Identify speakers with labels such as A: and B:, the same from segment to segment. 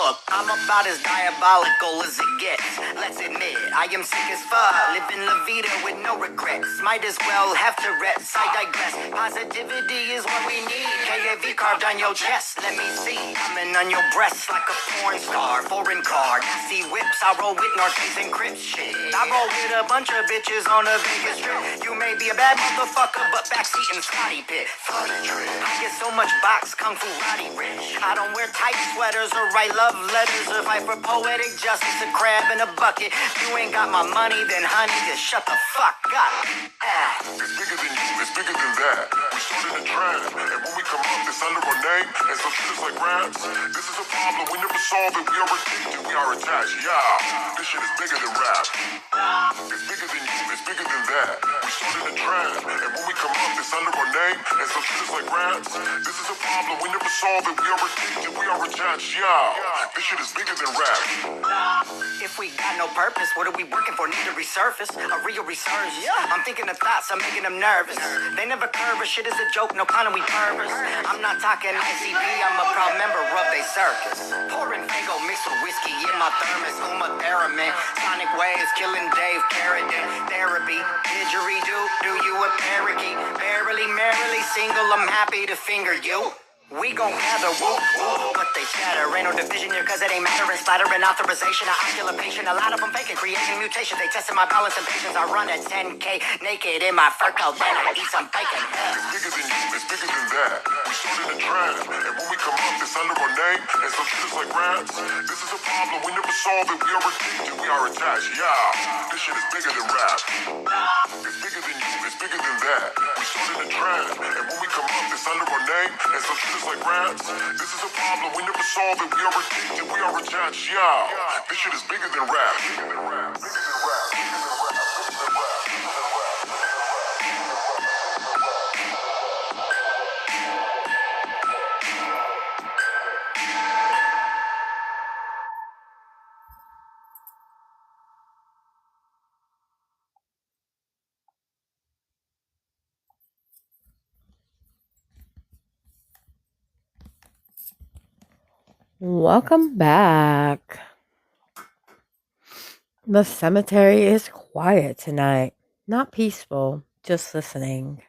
A: Look, I'm about as diabolical as it gets. Let's admit, I am sick as fuck. Living La Vida with no regrets. Might as well have to rest. I digress. Positivity is what we need. KAV carved on your chest. Let me see. Coming on your breast like a porn star. Foreign car. See whips. I roll with North Face and Crips shit. I roll with a bunch of bitches on a Vegas trip. You may be a bad motherfucker, but backseat in Scotty Pit. I get so much box kung fu roddy rich. I don't wear tight sweaters or write love letters or fight for poetic justice. A crab in a bucket. You ain't got my money, then honey, just shut the fuck up.
B: It's bigger than you, it's bigger than that. We started a trend, and when we come up, it's under our name, and some shit is like raps. This is a problem, we never solve it, we are addicted, we are attached, yeah. This shit is bigger than rap. It's bigger than you, it's bigger than that. We started a trend, and when we come up, it's under our name, and some shit is like raps. This is a problem, we never solve it, we are addicted, we are attached, yeah. This shit is bigger than rap.
A: If we got no purpose, what are we working for? Need to resurface, a real resurgence. I'm thinking of thoughts, I'm making them nervous. They never curve, shit is a joke, no kind of we purpose. I'm not talking ICP, I'm a proud member of they circus. Pouring Fago mixed with whiskey in my thermos. Uma Theramin, sonic waves, killing Dave Carradine. Therapy, didgeridoo, do you a parakeet? Barely, merrily single, I'm happy to finger you. We gon' gather, whoop, whoop, but they shatter. Ain't no division here cause it ain't mattering. Splattering authorization, I ocular patient. A lot of them faking, creating mutations. They testing my balance and patience. I run at 10K naked in my fur coat, then I eat some bacon.
B: It's bigger than you, it's bigger than that. We started a trend, and when we come up, it's under our name, and some shit is like raps. This is a problem, we never solve it, we are addicted, we are attached, yeah. This shit is bigger than rap. It's bigger than you, it's bigger than that. We started a trend, and when we come up, it's under our name, and some shit is like raps. This is a problem, we never solve it, we are addicted, we are attached, yeah. This shit is bigger than rap. Bigger than rap. Bigger than rap.
C: Welcome back. The cemetery is quiet tonight. Not peaceful, just listening.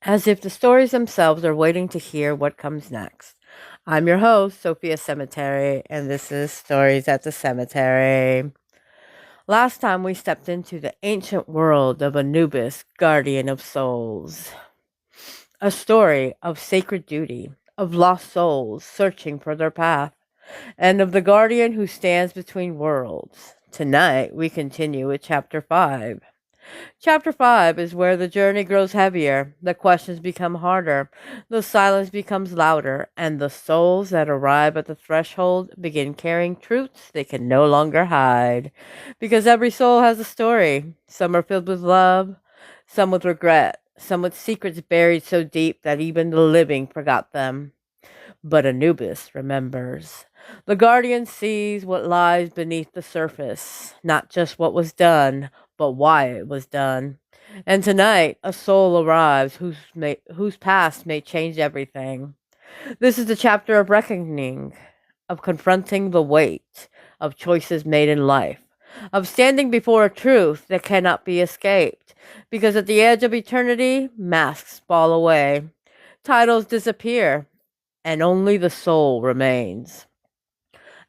C: As if the stories themselves are waiting to hear what comes next. I'm your host, Sophia Cemetery, and this is Stories at the Cemetery. Last time we stepped into the ancient world of Anubis, guardian of souls. A story of sacred duty, of lost souls searching for their path, and of the guardian who stands between worlds. Tonight, we continue with Chapter 5. Chapter 5 is where the journey grows heavier, the questions become harder, the silence becomes louder, and the souls that arrive at the threshold begin carrying truths they can no longer hide. Because every soul has a story. Some are filled with love, some with regret, some with secrets buried so deep that even the living forgot them. But Anubis remembers. The guardian sees what lies beneath the surface, not just what was done, but why it was done. And tonight, a soul arrives whose past may change everything. This is the chapter of reckoning, of confronting the weight of choices made in life, of standing before a truth that cannot be escaped, because at the edge of eternity, masks fall away, titles disappear, and only the soul remains.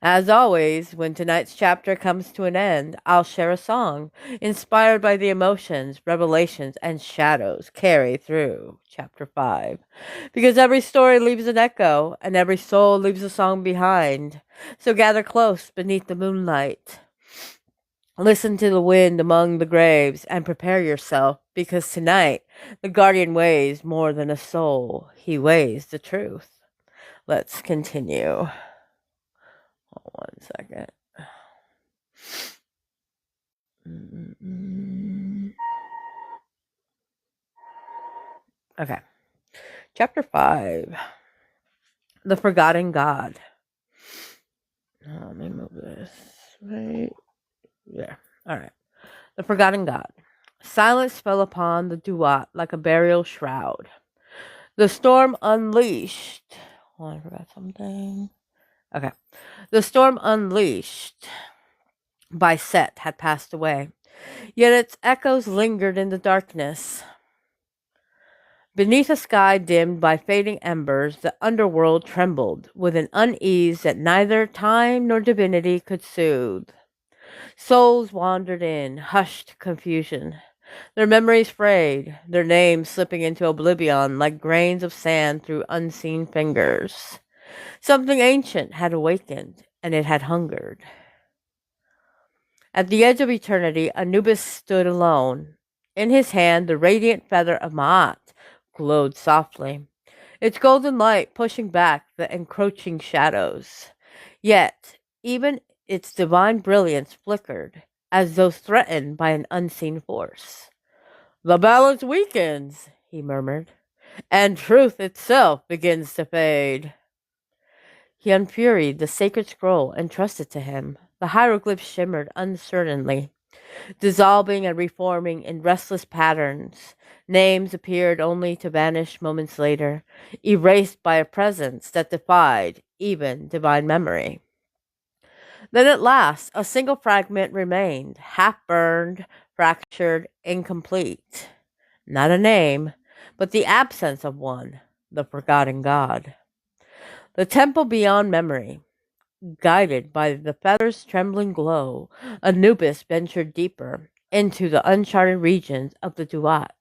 C: As always, when tonight's chapter comes to an end, I'll share a song inspired by the emotions, revelations, and shadows carried through Chapter 5. Because every story leaves an echo, and every soul leaves a song behind. So gather close beneath the moonlight. Listen to the wind among the graves and prepare yourself, because tonight the guardian weighs more than a soul. He weighs the truth. Let's continue. Hold 1 second. Okay. Chapter 5. The Forgotten God. Let me move this right there. Alright. The Forgotten God. Silence fell upon the Duat like a burial shroud. The storm unleashed. Oh, I forgot something. Okay. The storm unleashed by Set had passed away, yet its echoes lingered in the darkness. Beneath a sky dimmed by fading embers, the underworld trembled with an unease that neither time nor divinity could soothe. Souls wandered in, hushed confusion, their memories frayed, their names slipping into oblivion like grains of sand through unseen fingers. Something ancient had awakened, and it had hungered. At the edge of eternity, Anubis stood alone. In his hand, the radiant feather of Ma'at glowed softly, its golden light pushing back the encroaching shadows. Yet, even its divine brilliance flickered, as though threatened by an unseen force. "The balance weakens," he murmured, "and truth itself begins to fade." He unfurried the sacred scroll entrusted to him. The hieroglyphs shimmered uncertainly, dissolving and reforming in restless patterns. Names appeared only to vanish moments later, erased by a presence that defied even divine memory. Then at last, a single fragment remained, half burned, fractured, incomplete. Not a name, but the absence of one, the forgotten god. The temple beyond memory. Guided by the feather's trembling glow, Anubis ventured deeper into the uncharted regions of the Duat.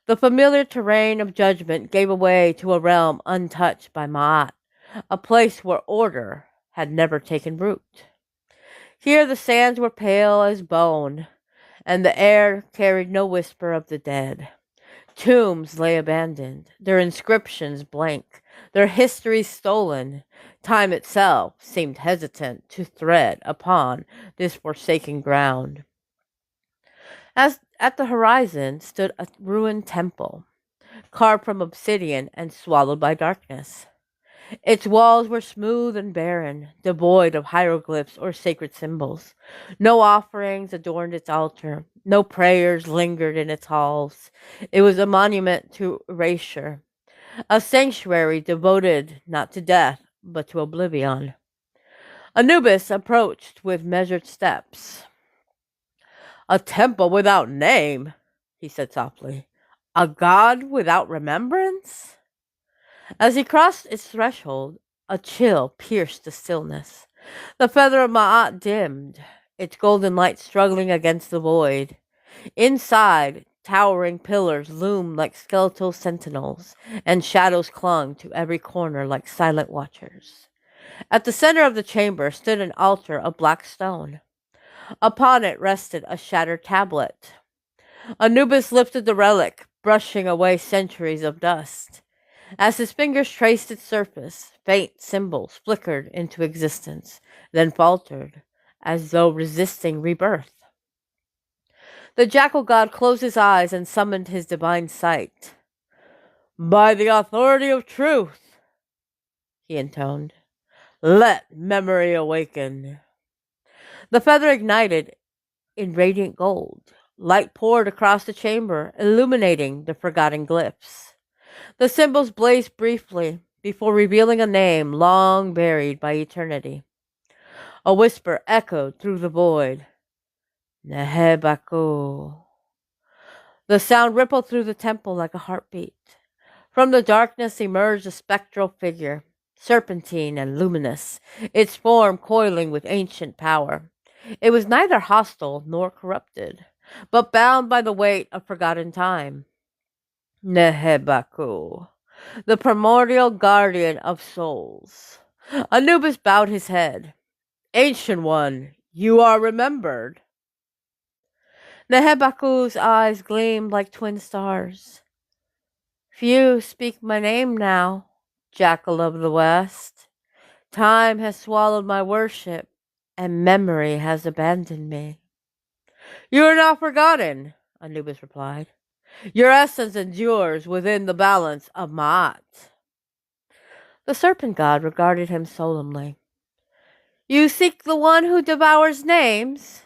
C: The familiar terrain of judgment gave way to a realm untouched by Ma'at, a place where order had never taken root. Here the sands were pale as bone, and the air carried no whisper of the dead. Tombs lay abandoned, their inscriptions blank, their histories stolen. Time itself seemed hesitant to tread upon this forsaken ground. As at the horizon stood a ruined temple, carved from obsidian and swallowed by darkness. Its walls were smooth and barren, devoid of hieroglyphs or sacred symbols. No offerings adorned its altar. No prayers lingered in its halls. It was a monument to erasure, a sanctuary devoted not to death, but to oblivion. Anubis approached with measured steps. "A temple without name," he said softly. "A god without remembrance?" As he crossed its threshold, a chill pierced the stillness. The feather of Ma'at dimmed, its golden light struggling against the void. Inside, towering pillars loomed like skeletal sentinels, and shadows clung to every corner like silent watchers. At the center of the chamber stood an altar of black stone. Upon it rested a shattered tablet. Anubis lifted the relic, brushing away centuries of dust. As his fingers traced its surface, faint symbols flickered into existence, then faltered, as though resisting rebirth. The jackal god closed his eyes and summoned his divine sight. "By the authority of truth," he intoned, "let memory awaken." The feather ignited in radiant gold. Light poured across the chamber, illuminating the forgotten glyphs. The symbols blazed briefly before revealing a name long buried by eternity. A whisper echoed through the void. Nehebaku. The sound rippled through the temple like a heartbeat. From the darkness emerged a spectral figure, serpentine and luminous, its form coiling with ancient power. It was neither hostile nor corrupted, but bound by the weight of forgotten time. Nehebaku, the primordial guardian of souls. Anubis bowed his head. "Ancient One, you are remembered." Nehebaku's eyes gleamed like twin stars. "Few speak my name now, Jackal of the West. Time has swallowed my worship, and memory has abandoned me." "You are not forgotten," Anubis replied. "Your essence endures within the balance of Ma'at." The serpent god regarded him solemnly. "You seek the one who devours names?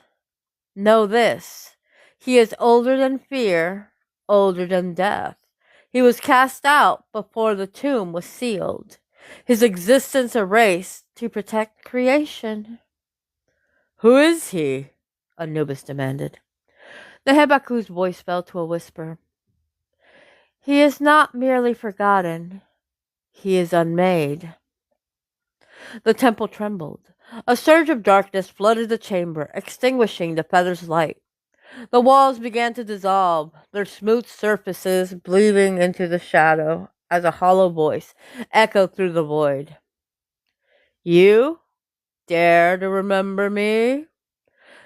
C: Know this. He is older than fear, older than death. He was cast out before the tomb was sealed. his existence erased to protect creation. Who is he? Anubis demanded. The Hebaku's voice fell to a whisper. He is not merely forgotten. He is unmade. The temple trembled. A surge of darkness flooded the chamber, extinguishing the feather's light. The walls began to dissolve, their smooth surfaces bleeding into the shadow as a hollow voice echoed through the void. You dare to remember me?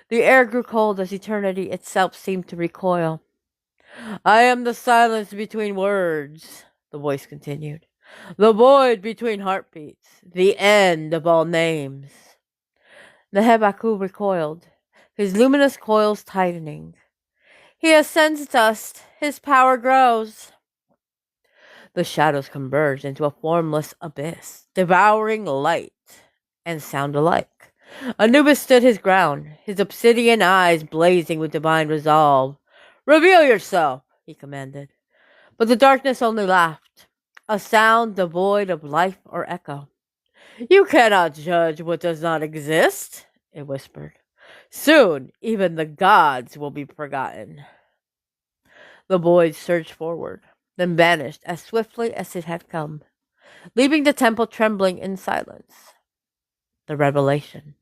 C: The air grew cold as eternity itself seemed to recoil. I am the silence between words, the voice continued. The void between heartbeats, the end of all names. The Hebaku recoiled, his luminous coils tightening. He ascends dust, his power grows. The shadows converged into a formless abyss, devouring light and sound alike. Anubis stood his ground, his obsidian eyes blazing with divine resolve. Reveal yourself, he commanded. But the darkness only laughed, a sound devoid of life or echo. You cannot judge what does not exist, it whispered. Soon, even the gods will be forgotten. The void surged forward, then vanished as swiftly as it had come, leaving the temple trembling in silence. The revelation.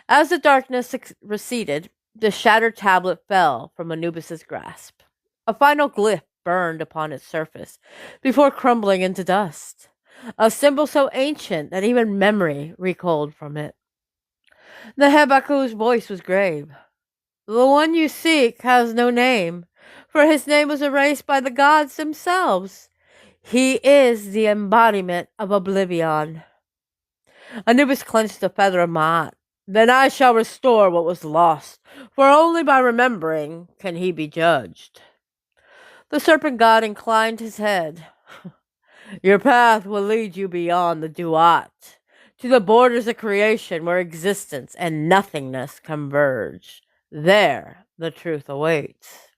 C: As the darkness receded, the shattered tablet fell from Anubis's grasp. A final glyph burned upon its surface before crumbling into dust, a symbol so ancient that even memory recoiled from it. The Hebaku's voice was grave. The one you seek has no name, for his name was erased by the gods themselves. He is the embodiment of oblivion. Anubis clenched the feather of Ma'at. Then I shall restore what was lost, for only by remembering can he be judged. The serpent god inclined his head. Your path will lead you beyond the Duat, to the borders of creation where existence and nothingness converge. There the truth awaits.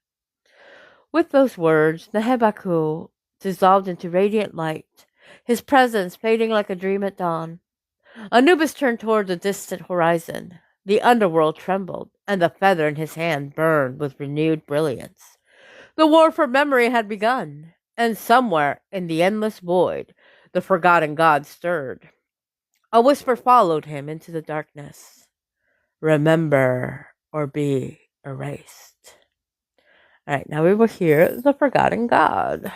C: With those words, the Hebaku dissolved into radiant light, his presence fading like a dream at dawn. Anubis turned toward the distant horizon. The underworld trembled, and the feather in his hand burned with renewed brilliance. The war for memory had begun, and somewhere in the endless void, the forgotten god stirred. A whisper followed him into the darkness. Remember or be erased. All right, now we will hear the forgotten god.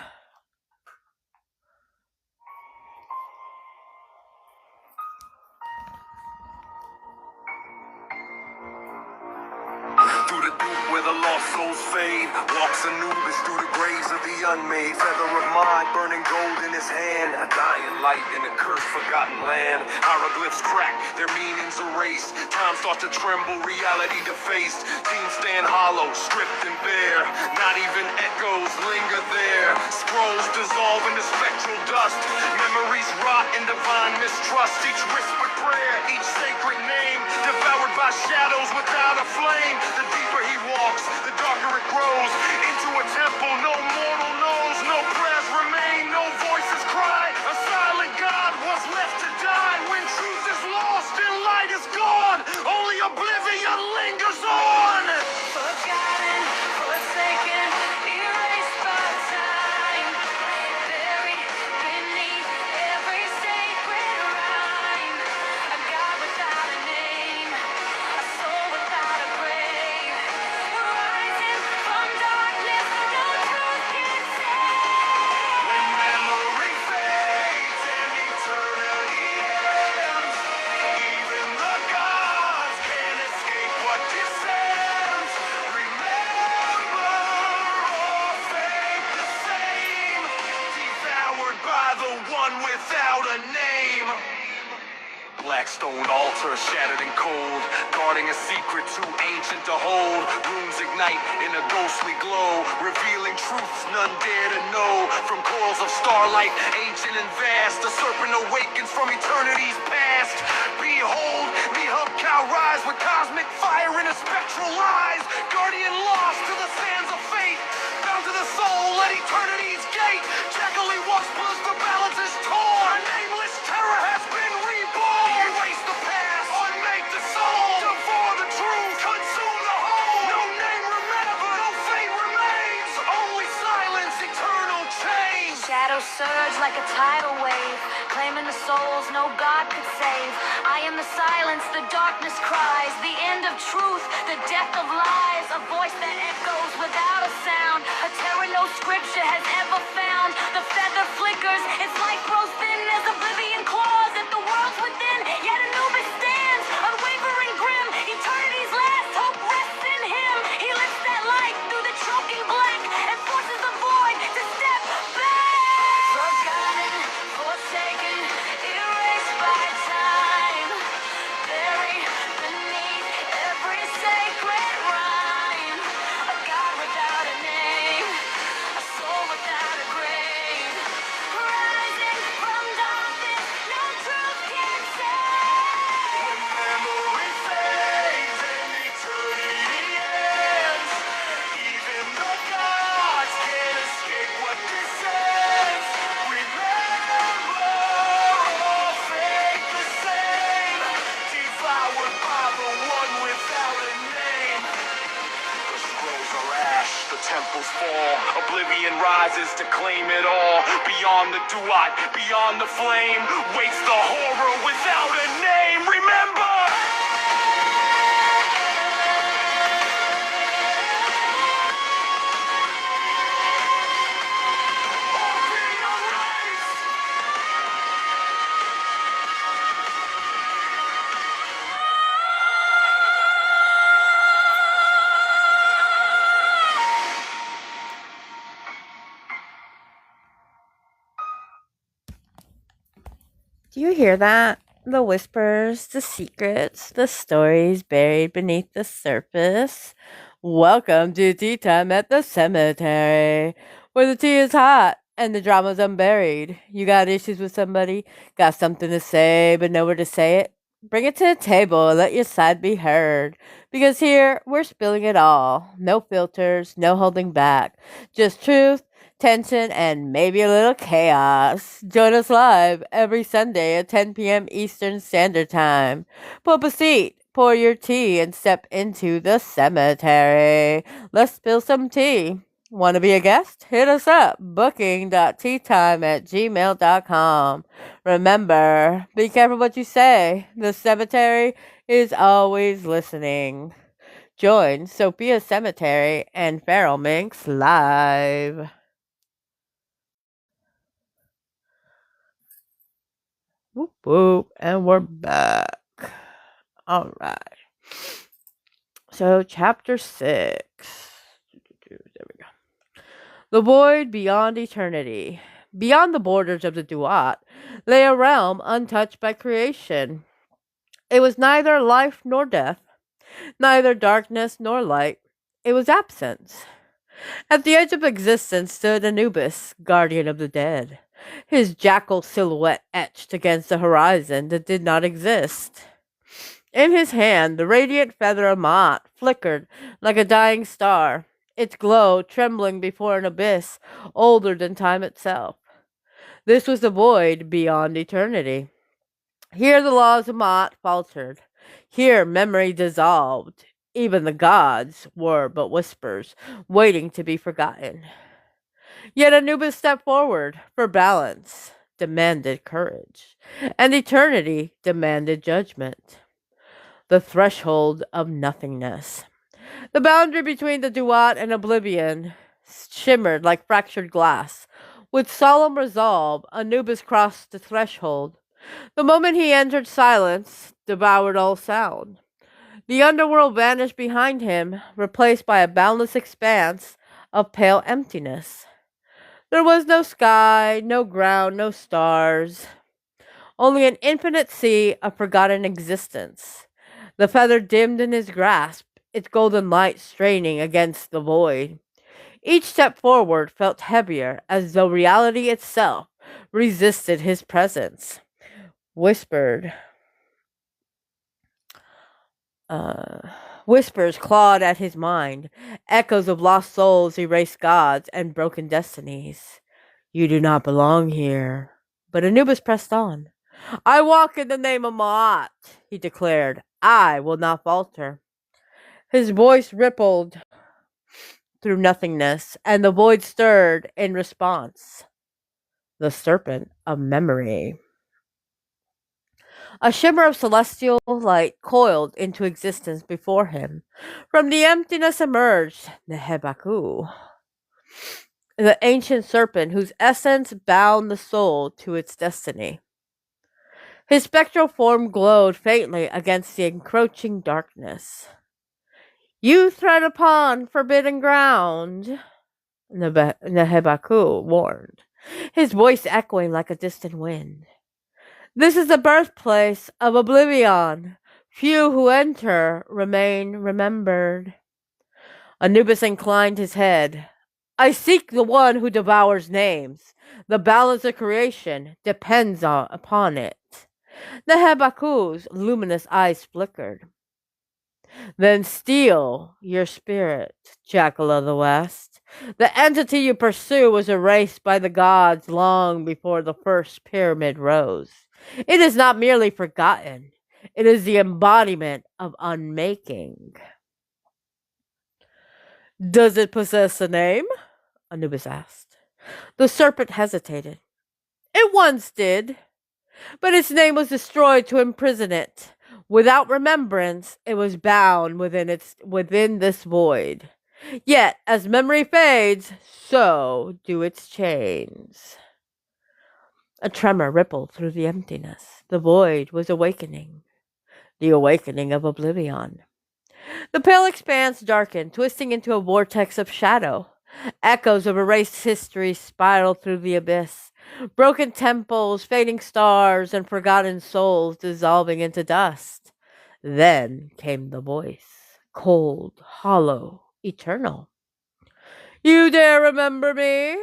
D: Through the deep where the lost souls fade, walks Anubis through the graves of the unmade. Feather of mind, burning gold in his hand. A dying light in a cursed, forgotten land. Hieroglyphs crack, their meanings erased. Time starts to tremble, reality defaced. Teams stand hollow, stripped and bare. Not even echoes linger there. Scrolls dissolve into spectral dust. Memories rot in divine mistrust. Each whispered prayer, each sacred name, devoured by shadows without a flame. The deeper he walks, the darker it grows. Into a temple no mortal knows. No prayers remain, no voices cry. A silent God was left to die. When truth is lost and light is gone, only oblivion lingers on.
E: Forgotten, forsaken, erased by time. Buried beneath every sacred rhyme. A God without a name, a soul without a grave. Rising from darkness, no truth can save.
D: When memory fades and eternity ends, even the gods can't escape what descends. Remember or fade the same, devoured by the one without a name. Black stone altar, shattered and cold, guarding a secret too ancient to hold. Runes ignite in a ghostly glow, revealing truths none dare to know. From corals of starlight, ancient and vast, the serpent awakens from eternity's past. Behold, the hub cow rise with cosmic fire in her spectral eyes. Guardian lost to the sands of fate, bound to the soul at eternity's gate. Jackally walks plus the balance is torn. A nameless
E: surge like a tidal wave, claiming the souls no God could save. I am the silence, the darkness cries, the end of truth, the death of lies. A voice that echoes without a sound, a terror no scripture has ever found. The feather flickers, its light grows thin as oblivion claws at the worlds within. Yet Anubis stands, unwavering grim. Eternity's last hope rests in him. He lifts that light through the choking black and forces the void to step back. Forgotten, forsaken, erased by time, buried beneath every sacred rhyme. A god without a name, a soul without a grave. Rising from darkness, no truth can save.
D: Memory fades and eternity ends. Even the gods can't escape what descends. Remember, all fate the same. Devoured by the one without a name. The scrolls are ash, the temples fall. Oblivion rises to claim it all. Beyond the duat, beyond the flame, waits the horror without a name. Remember!
C: Do you hear that? The whispers, the secrets, the stories buried beneath the surface. Welcome to Tea Time at the Cemetery, where the tea is hot and the drama's unburied. You got issues with somebody, got something to say but nowhere to say it? Bring it to the table and let your side be heard. Because here, we're spilling it all. No filters, no holding back. Just truth, tension, and maybe a little chaos. Join us live every Sunday at 10 p.m. Eastern Standard Time. Pull up a seat, pour your tea, and step into the cemetery. Let's spill some tea. Want to be a guest? Hit us up, booking.teatime@gmail.com. Remember, be careful what you say. The cemetery is always listening. Join Sophia Cemetery and Feral Minx live. Whoop whoop, and we're back. All right. So, chapter 6. There we go. The void beyond eternity. Beyond the borders of the Duat lay a realm untouched by creation. It was neither life nor death, neither darkness nor light. It was absence. At the edge of existence stood Anubis, guardian of the dead, his jackal silhouette etched against the horizon that did not exist. In his hand, the radiant feather of Maat flickered like a dying star, its glow trembling before an abyss older than time itself. This was the void beyond eternity. Here the laws of Maat faltered. Here memory dissolved. Even the gods were but whispers, waiting to be forgotten. Yet Anubis stepped forward, for balance demanded courage, and eternity demanded judgment. The threshold of nothingness. The boundary between the Duat and oblivion shimmered like fractured glass. With solemn resolve, Anubis crossed the threshold. The moment he entered, silence devoured all sound. The underworld vanished behind him, replaced by a boundless expanse of pale emptiness. There was no sky, no ground, no stars, only an infinite sea of forgotten existence. The feather dimmed in his grasp, its golden light straining against the void. Each step forward felt heavier, as though reality itself resisted his presence. Whispers clawed at his mind, echoes of lost souls, erased gods, and broken destinies. You do not belong here. But Anubis pressed on. I walk in the name of Maat, he declared. I will not falter. His voice rippled through nothingness, and the void stirred in response. the serpent of memory. A shimmer of celestial light coiled into existence before him. From the emptiness emerged Nehebaku, the ancient serpent whose essence bound the soul to its destiny. His spectral form glowed faintly against the encroaching darkness. You tread upon forbidden ground, Nehebaku warned, his voice echoing like a distant wind. This is the birthplace of oblivion. Few who enter remain remembered. Anubis inclined his head. I seek the one who devours names. The balance of creation depends upon it. Nehebaku's luminous eyes flickered. Then steal your spirit, Jackal of the West. The entity you pursue was erased by the gods long before the first pyramid rose. It is not merely forgotten. It is the embodiment of unmaking. Does it possess a name? Anubis asked. The serpent hesitated. It once did, but its name was destroyed to imprison it. Without remembrance, it was bound within this void. Yet, as memory fades, so do its chains. A tremor rippled through the emptiness. The void was awakening. The awakening of oblivion. The pale expanse darkened, twisting into a vortex of shadow. Echoes of erased history spiraled through the abyss. Broken temples, fading stars, and forgotten souls dissolving into dust. Then came the voice, cold, hollow, eternal. You dare remember me?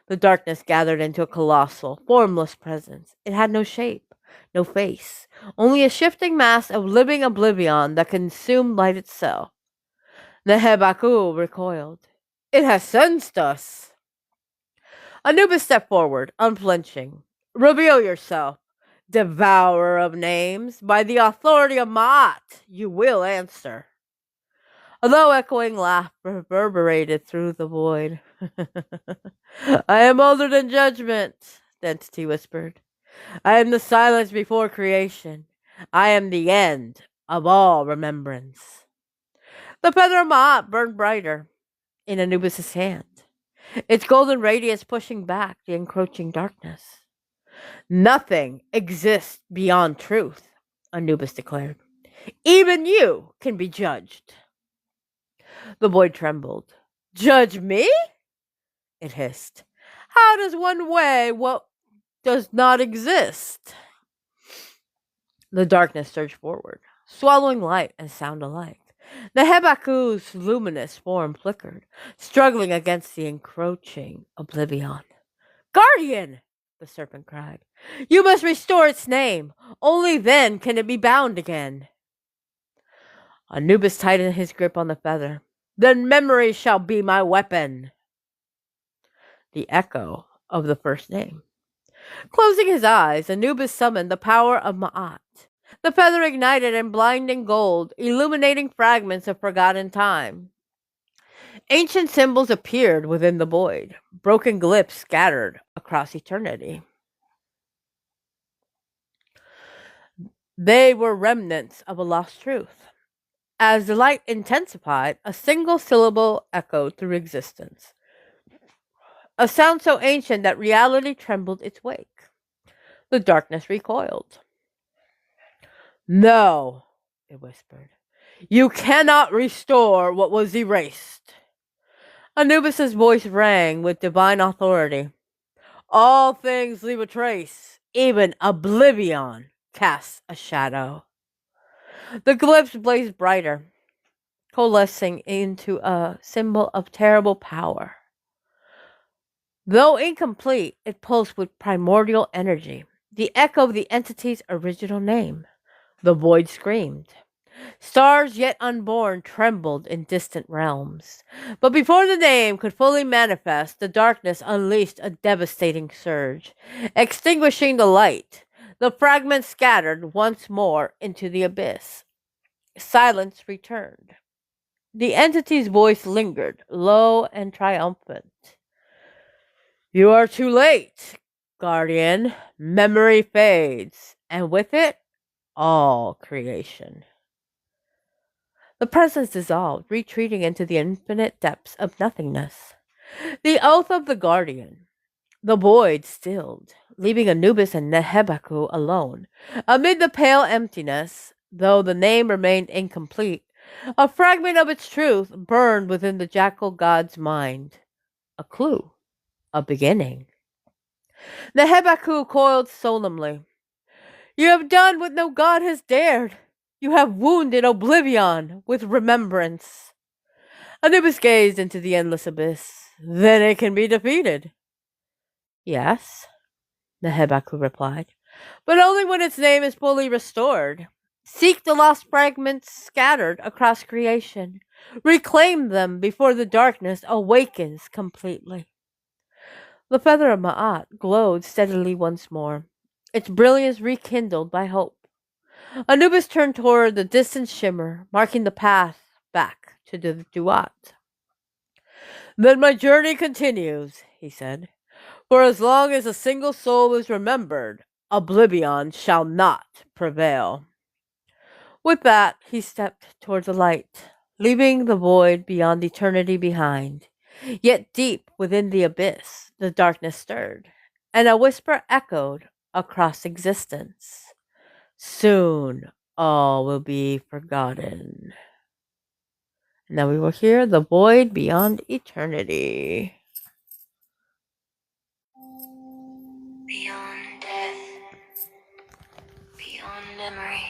C: The darkness gathered into a colossal, formless presence. It had no shape, no face, only a shifting mass of living oblivion that consumed light itself. Nehebaku recoiled. It has sensed us. Anubis stepped forward, unflinching. Reveal yourself, devourer of names. By the authority of Ma'at, you will answer. A low echoing laugh reverberated through the void. I am older than judgment, the entity whispered. I am the silence before creation. I am the end of all remembrance. The feather of Ma'at burned brighter in Anubis' hand, its golden radiance pushing back the encroaching darkness. Nothing exists beyond truth, Anubis declared. Even you can be judged. The void trembled. Judge me? It hissed. How does one weigh what does not exist? The darkness surged forward, swallowing light and sound alike. Nehebaku's luminous form flickered, struggling against the encroaching oblivion. Guardian! The serpent cried. You must restore its name. Only then can it be bound again. Anubis tightened his grip on the feather. Then memory shall be my weapon. The echo of the first name. Closing his eyes, Anubis summoned the power of Ma'at. The feather ignited in blinding gold, illuminating fragments of forgotten time. Ancient symbols appeared within the void, broken glyphs scattered across eternity. They were remnants of a lost truth. As the light intensified, a single syllable echoed through existence. A sound so ancient that reality trembled its wake. The darkness recoiled. No, it whispered. You cannot restore what was erased. Anubis' voice rang with divine authority. All things leave a trace. Even oblivion casts a shadow. The glyphs blazed brighter, coalescing into a symbol of terrible power. Though incomplete, it pulsed with primordial energy, the echo of the entity's original name. The void screamed. Stars yet unborn trembled in distant realms. But before the name could fully manifest, the darkness unleashed a devastating surge, extinguishing the light. The fragments scattered once more into the abyss. Silence returned. The entity's voice lingered, low and triumphant. You are too late, Guardian. Memory fades, and with it, all creation. The presence dissolved, retreating into the infinite depths of nothingness. The oath of the Guardian. The void stilled, leaving Anubis and Nehebaku alone. Amid the pale emptiness, though the name remained incomplete, a fragment of its truth burned within the jackal god's mind. A clue, a beginning. Nehebaku coiled solemnly. You have done what no god has dared. You have wounded oblivion with remembrance. Anubis gazed into the endless abyss. Then it can be defeated. Yes, Nehebaku replied, but only when its name is fully restored. Seek the lost fragments scattered across creation. Reclaim them before the darkness awakens completely. The feather of Ma'at glowed steadily once more, its brilliance rekindled by hope. Anubis turned toward the distant shimmer, marking the path back to the Duat. Then my journey continues, he said. For as long as a single soul is remembered, oblivion shall not prevail. With that, he stepped toward the light, leaving the void beyond eternity behind. Yet deep within the abyss, the darkness stirred, and a whisper echoed across existence. Soon all will be forgotten. Now we will hear the void beyond eternity.
E: Beyond death, beyond memory,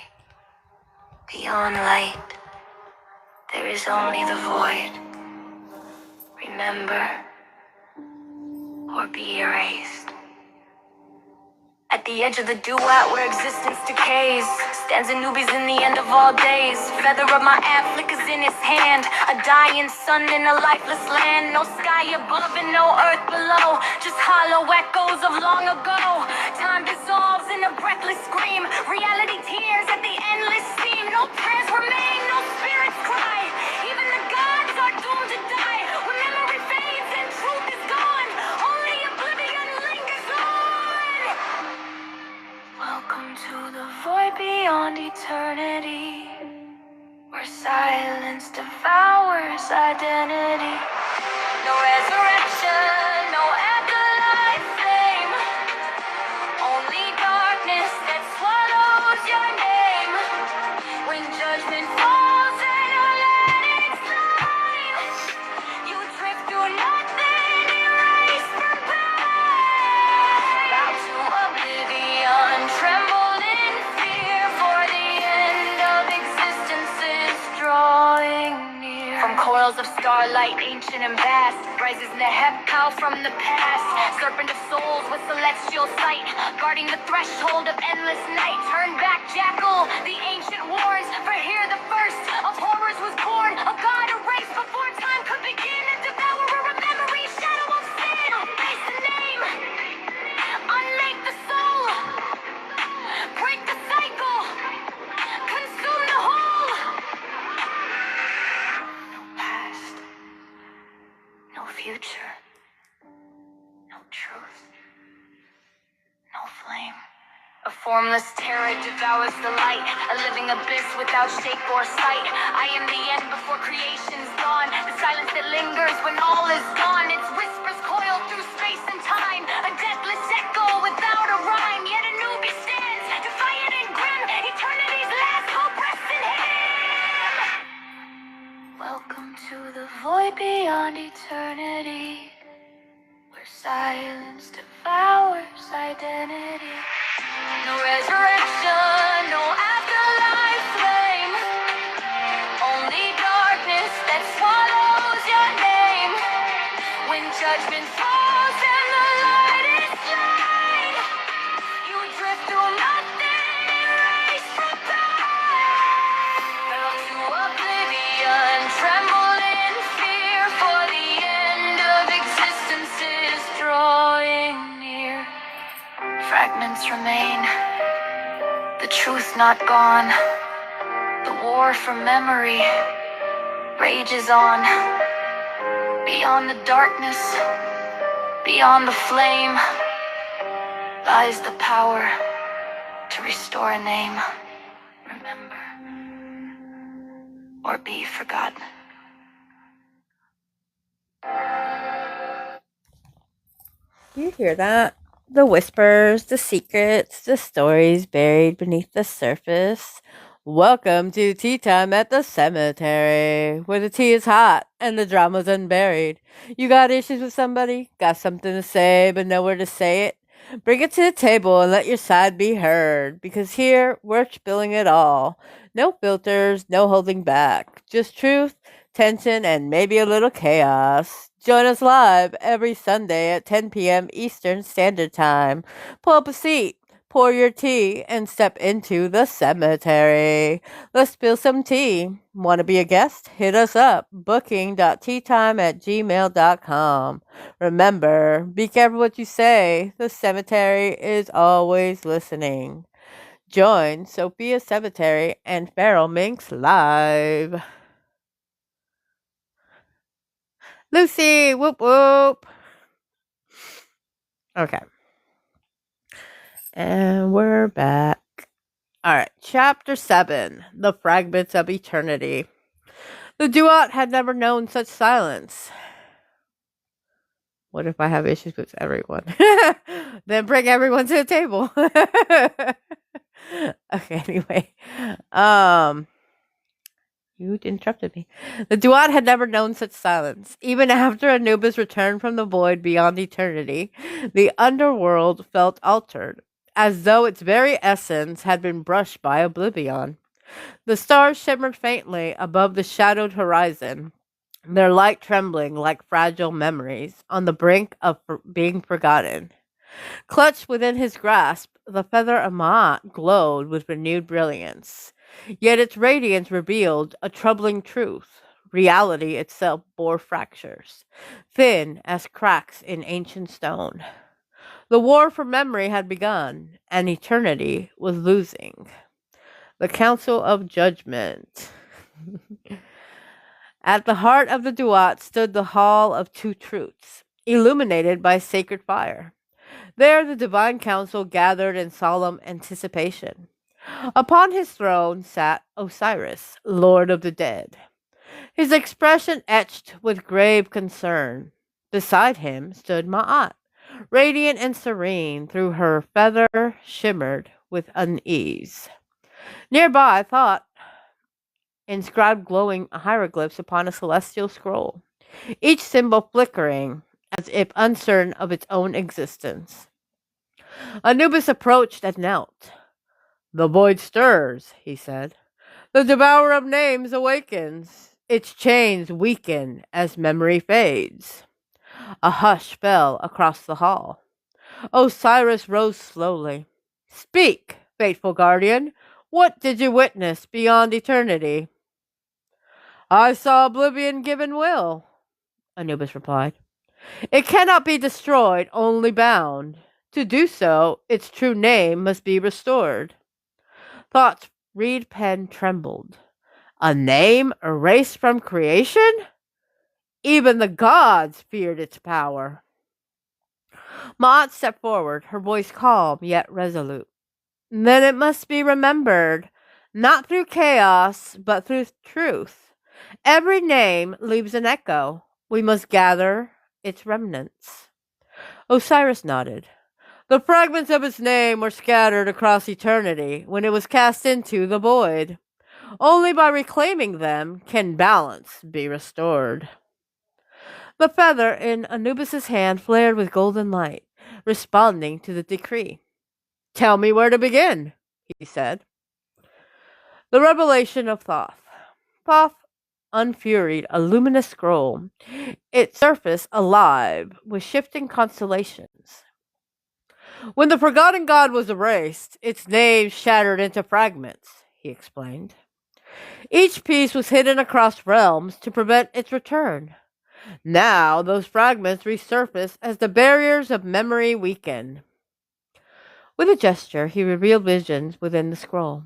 E: beyond light, there is only the void. Remember or be erased. At the edge of the duat where existence decays, stands Anubis in the end of all days. Feather of my ant flickers in his hand, a dying sun in a lifeless land. No sky above and no earth below, just hollow echoes of long ago. Time dissolves in a breathless scream, reality tears at the endless seam. No prayers remain, no spirits cry, even the gods are doomed to die. When memory fades and truth is gone, only oblivion lingers on. Welcome to the void beyond eternity, where silence devours identity. No resurrection, no afterlife flame, only darkness that swallows your name. When judgment falls and your let it slide, you drift through nothing, erased from pride. Bow to oblivion, tremble in fear, for the end of existence is drawing near. From coils of starlight, ancient and vast, rises Nehebkau from the past. Serpent of souls with celestial sight, guarding the threshold of endless night. Turn back, jackal, the ancient wars, for here the first of horrors was born. A god erased before time could begin, and devourer of memory, shadow of sin. Face the name, unmake the soul, break the cycle, consume the whole. No past, no future, no truth, no flame. A formless terror devours the light, a living abyss without shape or sight. I am the end before creation's dawn, the silence that lingers when all is gone. Its whispers coil through space and time, a deathless echo without a rhyme. Yet Anubis stands, defiant and grim, eternity's last hope rests in him. Welcome to the void beyond eternity, where silence devours identity. No resurrection, no afterlife flame, only darkness that swallows your name. When judgment falls and the light is slain, you drift through nothing, erased from time. Fell to oblivion, tremble in fear, for the end of existence is drawing near. Fragments remain, the truth not gone. The war for memory rages on. Beyond the darkness, Beyond the flame lies the power to restore a name, remember, or be forgotten.
C: You hear that? The whispers, the secrets, the stories buried beneath the surface. Welcome to Tea Time at the Cemetery, where the tea is hot and the drama's unburied. You got issues with somebody? Got something to say but nowhere to say it? Bring it to the table and let your side be heard, because here we're spilling it all. No filters, no holding back. Just truth, tension, and maybe a little chaos. Join us live every Sunday at 10 p.m. Eastern Standard Time. Pull up a seat, pour your tea, and step into the cemetery. Let's spill some tea. Want to be a guest? Hit us up. booking.teatime@gmail.com. Remember, be careful what you say. The cemetery is always listening. Join Sophia Cemetery and Feral Minx live. Lucy, whoop whoop. Okay. And we're back. All right, Chapter 7, The Fragments of Eternity. The Duat had never known such silence. What if I have issues with everyone? Then bring everyone to the table. Okay, anyway. You interrupted me. The Duat had never known such silence. Even after Anubis returned from the void beyond eternity, the underworld felt altered, as though its very essence had been brushed by oblivion. The stars shimmered faintly above the shadowed horizon, their light trembling like fragile memories on the brink of being forgotten. Clutched within his grasp, the feather Amat glowed with renewed brilliance. Yet its radiance revealed a troubling truth. Reality itself bore fractures, thin as cracks in ancient stone. The war for memory had begun, and eternity was losing. The Council of Judgment. At the heart of the Duat stood the Hall of Two Truths, illuminated by sacred fire. There the divine council gathered in solemn anticipation. Upon his throne sat Osiris, Lord of the Dead, his expression etched with grave concern. Beside him stood Ma'at, radiant and serene, through her feather shimmered with unease. Nearby, Thought inscribed glowing hieroglyphs upon a celestial scroll, each symbol flickering as if uncertain of its own existence. Anubis approached and knelt. "The void stirs," he said. "The devourer of names awakens. Its chains weaken as memory fades." A hush fell across the hall. Osiris rose slowly. "Speak, faithful guardian. What did you witness beyond eternity?" "I saw oblivion given will," Anubis replied. "It cannot be destroyed, only bound. To do so, its true name must be restored." Thought's reed pen trembled. A name erased from creation? Even the gods feared its power. Ma'at stepped forward, her voice calm yet resolute. "Then it must be remembered, not through chaos, but through truth. Every name leaves an echo. We must gather its remnants." Osiris nodded. "The fragments of its name were scattered across eternity when it was cast into the void. Only by reclaiming them can balance be restored." The feather in Anubis's hand flared with golden light, responding to the decree. "Tell me where to begin," he said. The revelation of Thoth. Thoth unfuried a luminous scroll, its surface alive with shifting constellations. "When the forgotten god was erased, its name shattered into fragments," he explained. "Each piece was hidden across realms to prevent its return. Now those fragments resurface as the barriers of memory weaken." With a gesture, he revealed visions within the scroll.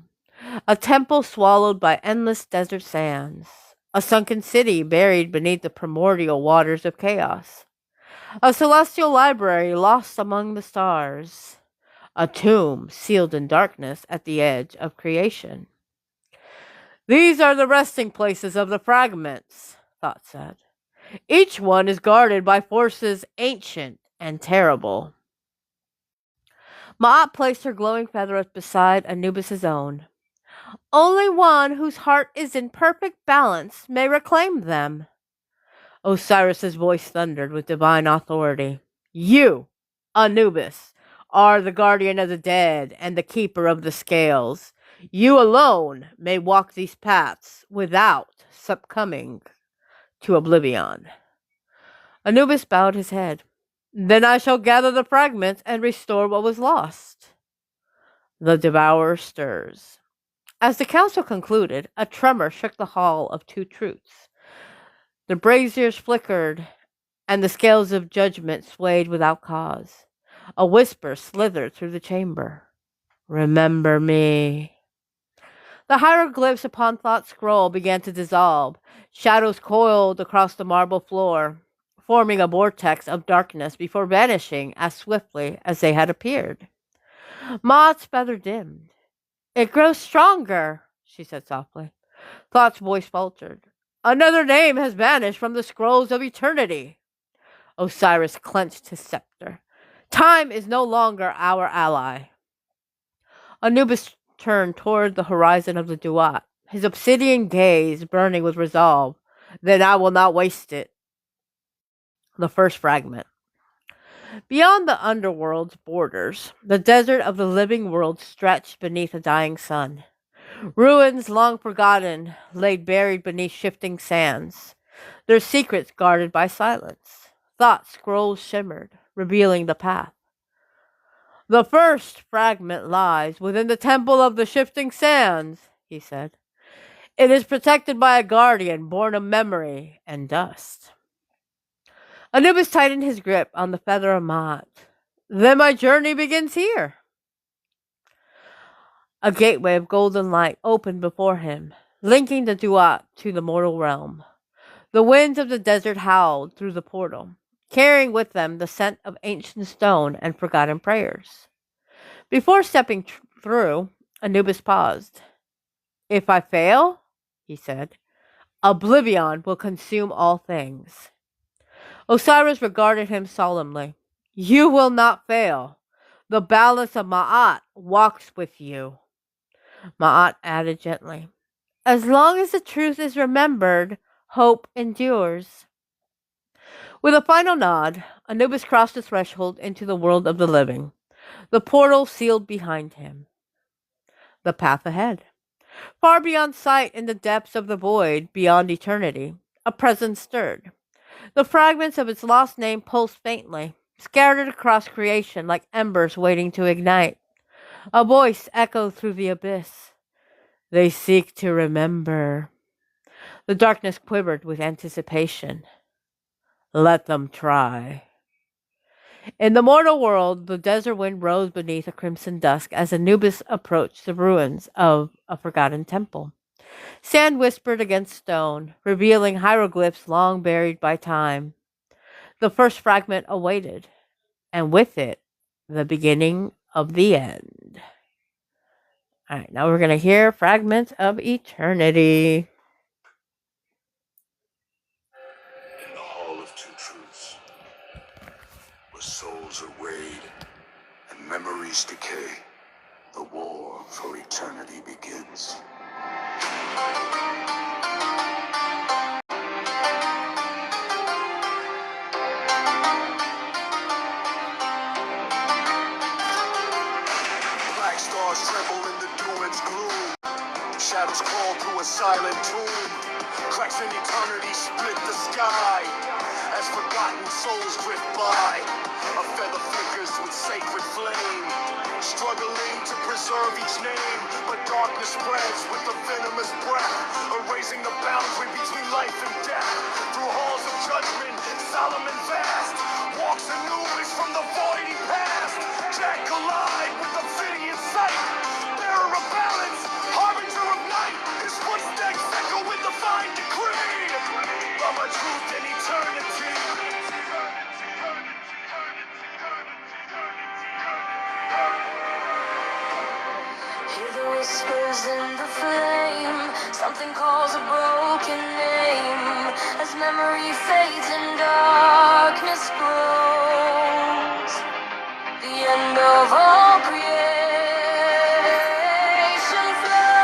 C: A temple swallowed by endless desert sands. A sunken city buried beneath the primordial waters of chaos. A celestial library lost among the stars. A tomb sealed in darkness at the edge of creation. These are the resting places of the fragments, Thought said. Each one is guarded by forces ancient and terrible. Ma'at placed her glowing feathers beside Anubis's own. Only one whose heart is in perfect balance may reclaim them. Osiris's voice thundered with divine authority. You, Anubis, are the guardian of the dead and the keeper of the scales. You alone may walk these paths without succumbing to oblivion. Anubis bowed his head. Then I shall gather the fragments and restore what was lost. The devourer stirs. As the council concluded, a tremor shook the hall of two truths. The braziers flickered, and the scales of judgment swayed without cause. A whisper slithered through the chamber. Remember me. The hieroglyphs upon Thought's scroll began to dissolve. Shadows coiled across the marble floor, forming a vortex of darkness before vanishing as swiftly as they had appeared. Maud's feather dimmed. It grows stronger, she said softly. Thought's voice faltered. Another name has vanished from the scrolls of eternity. Osiris clenched his scepter. Time is no longer our ally. Anubis turned toward the horizon of the Duat, his obsidian gaze burning with resolve. Then I will not waste it. The first fragment. Beyond the underworld's borders, the desert of the living world stretched beneath a dying sun. Ruins long forgotten lay buried beneath shifting sands, their secrets guarded by silence. Thought scrolls shimmered, revealing the path. The first fragment lies within the temple of the shifting sands, he said. It is protected by a guardian born of memory and dust. Anubis tightened his grip on the feather of Maat. Then my journey begins here. A gateway of golden light opened before him, linking the Duat to the mortal realm. The winds of the desert howled through the portal, carrying with them the scent of ancient stone and forgotten prayers. Before stepping through, Anubis paused. If I fail, he said, oblivion will consume all things. Osiris regarded him solemnly. You will not fail. The balance of Ma'at walks with you. Ma'at added gently, as long as the truth is remembered, hope endures. With a final nod, Anubis crossed the threshold into the world of the living. The portal sealed behind him. The path ahead. Far beyond sight in the depths of the void, beyond eternity, a presence stirred. The fragments of its lost name pulsed faintly, scattered across creation like embers waiting to ignite. A voice echoed through the abyss. They seek to remember. The darkness quivered with anticipation. Let them try. In the mortal world, the desert wind rose beneath a crimson dusk as Anubis approached the ruins of a forgotten temple. Sand whispered against stone, revealing hieroglyphs long buried by time. The first fragment awaited, and with it, the beginning of the end. All right, now we're going to hear Fragments of Eternity.
B: In the Hall of Two Truths, where souls are weighed and memories decay, the war for eternity begins. Black stars tremble in the Druid's gloom. Shadows crawl through a silent tomb. Cracks in eternity split the sky as forgotten souls drift by. A feather flickers with sacred flame, struggling to preserve each name. But darkness spreads with the venomous breath, erasing the boundary between life and death. Through halls of judgment, solemn and vast, walks Anubis from the voidy past. Jack collide with the Phidian sight, bearer of balance, harbinger of night. His footsteps echo with divine decree of a truth in eternity.
E: whispers in the flame. Something calls a broken name. As memory fades and darkness grows. The end of all creation flows.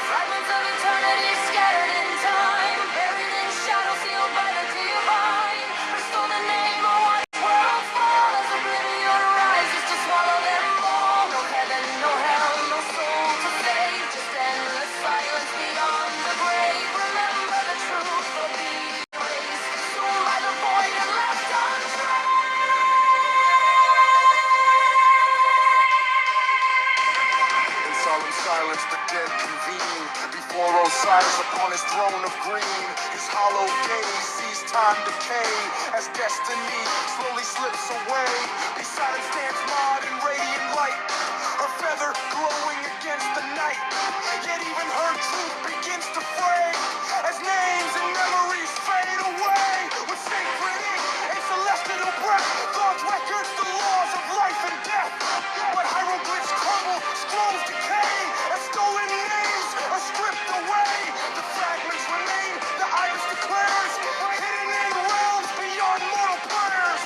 E: Fragments of eternity scattered in time, buried in shadow, sealed by the divine. Restore the name of one world fall as oblivion rises to swallow them all. No heaven, no hell, no soul to save, just endless silence beyond the grave. Remember the truth or be erased, consumed by the void and left untraced.
D: In solemn silence, the dead convene before Osiris upon his throne of green. His hollow gaze sees time decay as destiny slowly slips away. Beside him stands Maud in radiant light, her feather glowing against the night. Yet even her truth begins to fray as names and memories fade away. With sacred ink and celestial breath, thoughts records the laws of life and death. But hieroglyphs crumble, scrolls decay, as stolen names are stripped away. The fragments remain, the iris declares, hidden in realms beyond mortal prayers.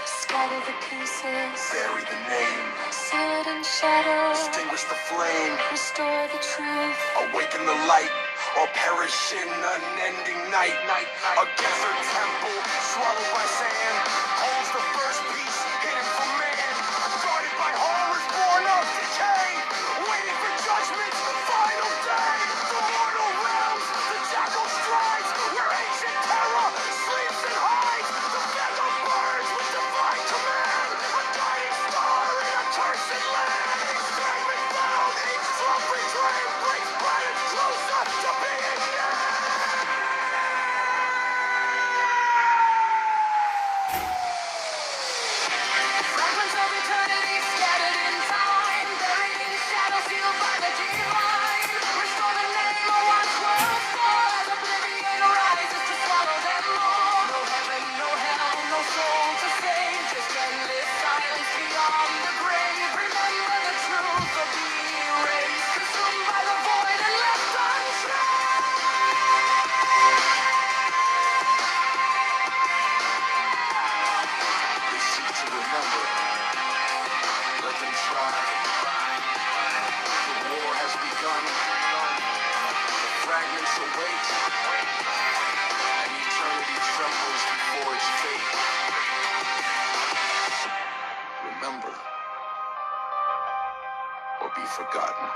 E: Scatter the pieces,
D: Bury the name,
E: seal it in shadow,
D: extinguish the flame,
E: restore the truth.
D: awaken the light, or perish in unending night. A desert temple swallowed by sand holds the first piece hidden from man, guarded by horrors born of decay, waiting for judgment's final day. The mortal realms, the jackal strides, where ancient terror sleeps and hides. The feather burns with divine command, a guiding star in a cursed land. Fragment bound, each slumbering dream brings planets closer to being dead.
E: Fragments of eternity scattered in time, buried in shadow, sealed by the divine. Restore the name of once world fall as oblivion rises to swallow them all. No heaven, no hell, no soul to save, just endless silence beyond the grave. Remember the truth or be erased, consumed by the void and left untraced.
D: They seek to remember. Let them try. The war has begun. The fragments await. And eternity trembles before its fate. Remember. Or be forgotten.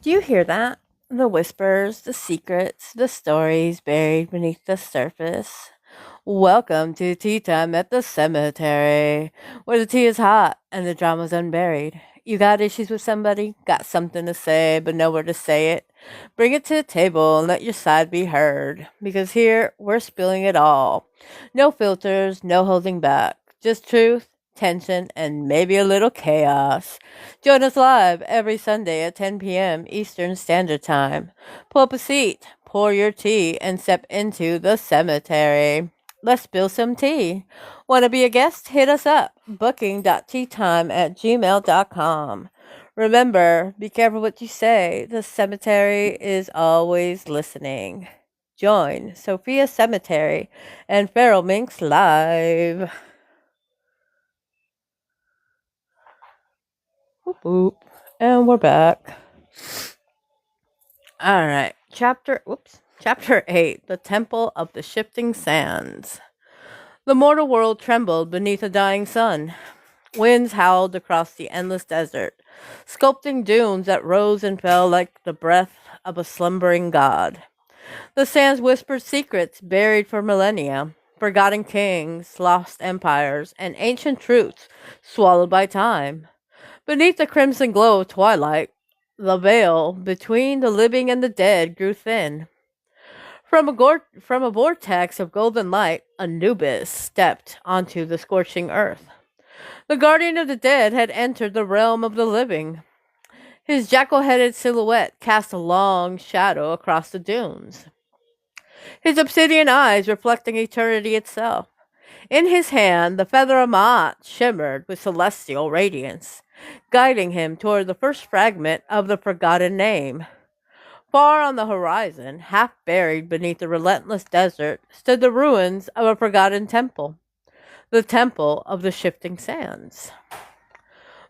C: Do you hear that? The whispers, the secrets, the stories buried beneath the surface. Welcome to Tea Time at the Cemetery, where the tea is hot and the drama's unburied. You got issues with somebody? Got something to say but nowhere to say it? Bring it to the table and let your side be heard. Because here, we're spilling it all. No filters, no holding back. Just truth, tension, and maybe a little chaos. Join us live every Sunday at 10 p.m. Eastern Standard Time. Pull up a seat, pour your tea, and step into the cemetery. Let's spill some tea. Want to be a guest? Hit us up. booking.teatime@gmail.com. Remember, be careful what you say. The cemetery is always listening. Join Sophia Cemetery and Feral Minx live. Whoop whoop. And we're back. All right. Chapter 8, The Temple of the Shifting Sands. The mortal world trembled beneath a dying sun. Winds howled across the endless desert, sculpting dunes that rose and fell like the breath of a slumbering god. The sands whispered secrets buried for millennia, forgotten kings, lost empires, and ancient truths swallowed by time. Beneath the crimson glow of twilight, the veil between the living and the dead grew thin. From a vortex of golden light, Anubis stepped onto the scorching earth. The guardian of the dead had entered the realm of the living. His jackal-headed silhouette cast a long shadow across the dunes, his obsidian eyes reflecting eternity itself. In his hand, the feather of Ma'at shimmered with celestial radiance, guiding him toward the first fragment of the forgotten name. Far on the horizon, half buried beneath the relentless desert, stood the ruins of a forgotten temple, the Temple of the Shifting Sands,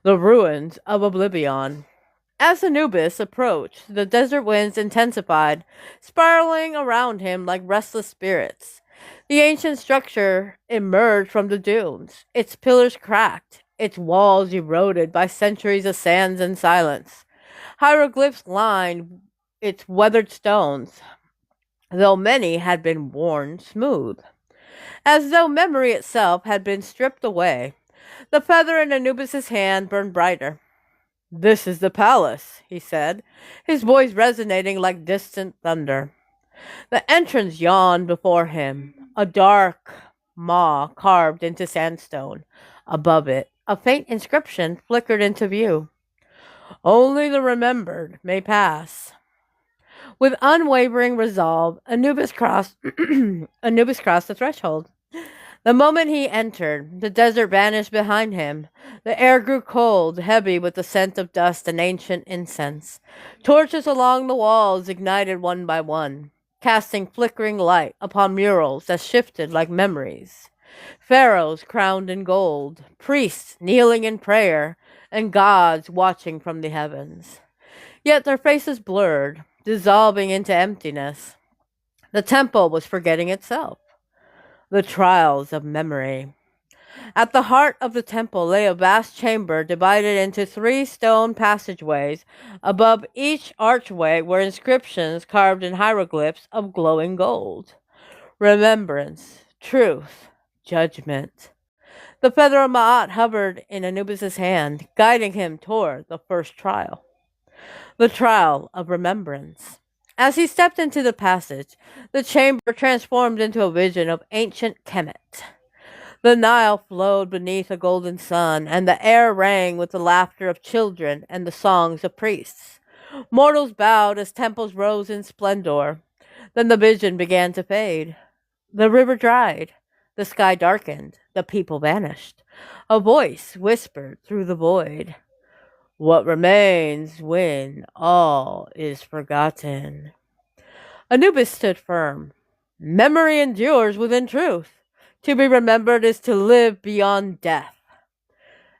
C: the ruins of Oblivion. As Anubis approached, the desert winds intensified, spiraling around him like restless spirits. The ancient structure emerged from the dunes, its pillars cracked, its walls eroded by centuries of sands and silence. Hieroglyphs lined its weathered stones, though many had been worn smooth, as though memory itself had been stripped away. The feather in Anubis's hand burned brighter. "This is the palace," he said, his voice resonating like distant thunder. The entrance yawned before him, a dark maw carved into sandstone. Above it, a faint inscription flickered into view. "Only the remembered may pass." With unwavering resolve, Anubis crossed Anubis crossed the threshold. The moment he entered, the desert vanished behind him. The air grew cold, heavy with the scent of dust and ancient incense. Torches along the walls ignited one by one, casting flickering light upon murals that shifted like memories. Pharaohs crowned in gold, priests kneeling in prayer, and gods watching from the heavens. Yet their faces blurred, dissolving into emptiness. The temple was forgetting itself. The trials of memory. At the heart of the temple lay a vast chamber divided into 3 stone passageways. Above each archway were inscriptions carved in hieroglyphs of glowing gold. Remembrance, truth, judgment. The feather of Ma'at hovered in Anubis's hand, guiding him toward the first trial. The trial of remembrance. As he stepped into the passage, the chamber transformed into a vision of ancient Kemet. The Nile flowed beneath a golden sun, and the air rang with the laughter of children and the songs of priests. Mortals bowed as temples rose in splendor. Then the vision began to fade. The river dried, the sky darkened, the people vanished. A voice whispered through the void. "What remains when all is forgotten?" Anubis stood firm. Memory endures within truth. To be remembered is to live beyond death.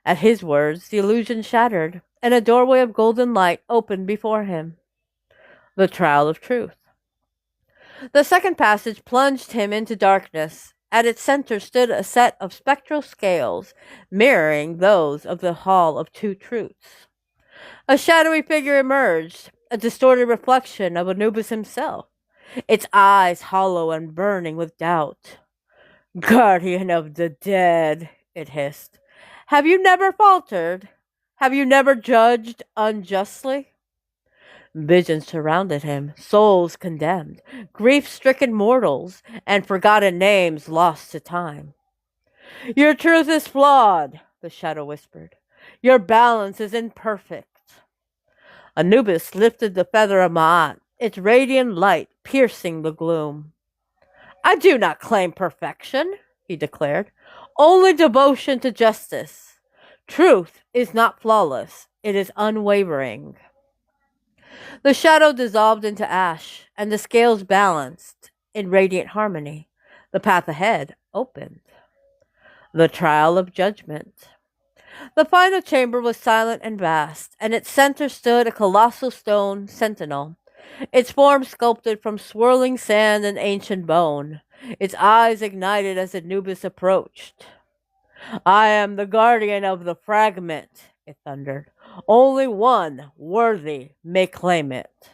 C: At his words, the illusion shattered, and a doorway of golden light opened before him. The trial of truth. The second passage plunged him into darkness. At its center stood a set of spectral scales, mirroring those of the Hall of Two Truths. A shadowy figure emerged, a distorted reflection of Anubis himself, its eyes hollow and burning with doubt. "Guardian of the dead," it hissed. "Have you never faltered? Have you never judged unjustly?" Visions surrounded him, souls condemned, grief-stricken mortals, and forgotten names lost to time. "Your truth is flawed," the shadow whispered. "Your balance is imperfect." Anubis lifted the feather of Ma'at, its radiant light piercing the gloom. "I do not claim perfection," he declared, "only devotion to justice. Truth is not flawless, it is unwavering." The shadow dissolved into ash, and the scales balanced in radiant harmony. The path ahead opened. The trial of judgment. The final chamber was silent and vast, and its center stood a colossal stone sentinel, its form sculpted from swirling sand and ancient bone. Its eyes ignited as Anubis approached. "I am the guardian of the fragment," it thundered. "Only one worthy may claim it."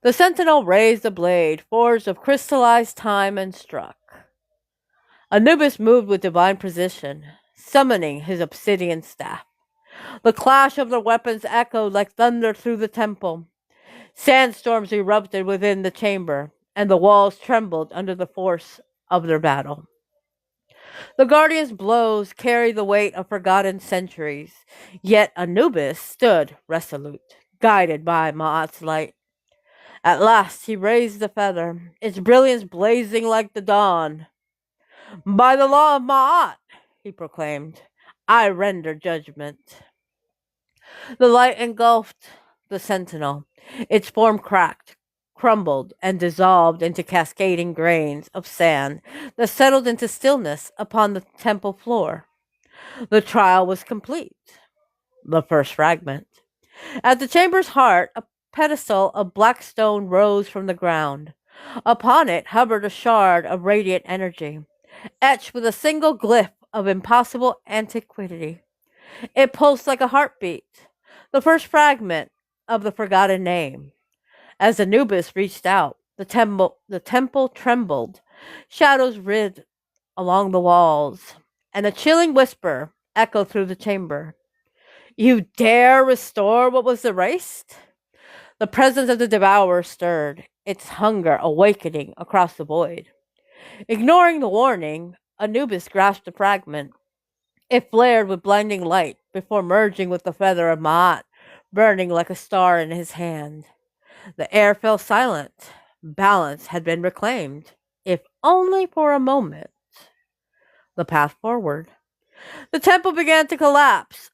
C: The sentinel raised a blade, forged of crystallized time, and struck. Anubis moved with divine precision, summoning his obsidian staff. The clash of their weapons echoed like thunder through the temple. Sandstorms erupted within the chamber, and the walls trembled under the force of their battle. The Guardian's blows carry the weight of forgotten centuries, yet Anubis stood resolute, guided by Ma'at's light. At last he raised the feather, its brilliance blazing like the dawn. By the law of Ma'at, he proclaimed, I render judgment. The light engulfed the sentinel. Its form cracked, crumbled, and dissolved into cascading grains of sand that settled into stillness upon the temple floor. The trial was complete. The first fragment. At the chamber's heart, a pedestal of black stone rose from the ground. Upon it hovered a shard of radiant energy, etched with a single glyph of impossible antiquity. It pulsed like a heartbeat, the first fragment of the forgotten name. As Anubis reached out, the temple trembled, shadows writhed along the walls, and a chilling whisper echoed through the chamber. You dare restore what was erased? The presence of the devourer stirred, its hunger awakening across the void. Ignoring the warning, Anubis grasped the fragment. It flared with blinding light before merging with the feather of Ma'at, burning like a star in his hand. The air fell silent. Balance had been reclaimed, if only for a moment. The path forward. The temple began to collapse.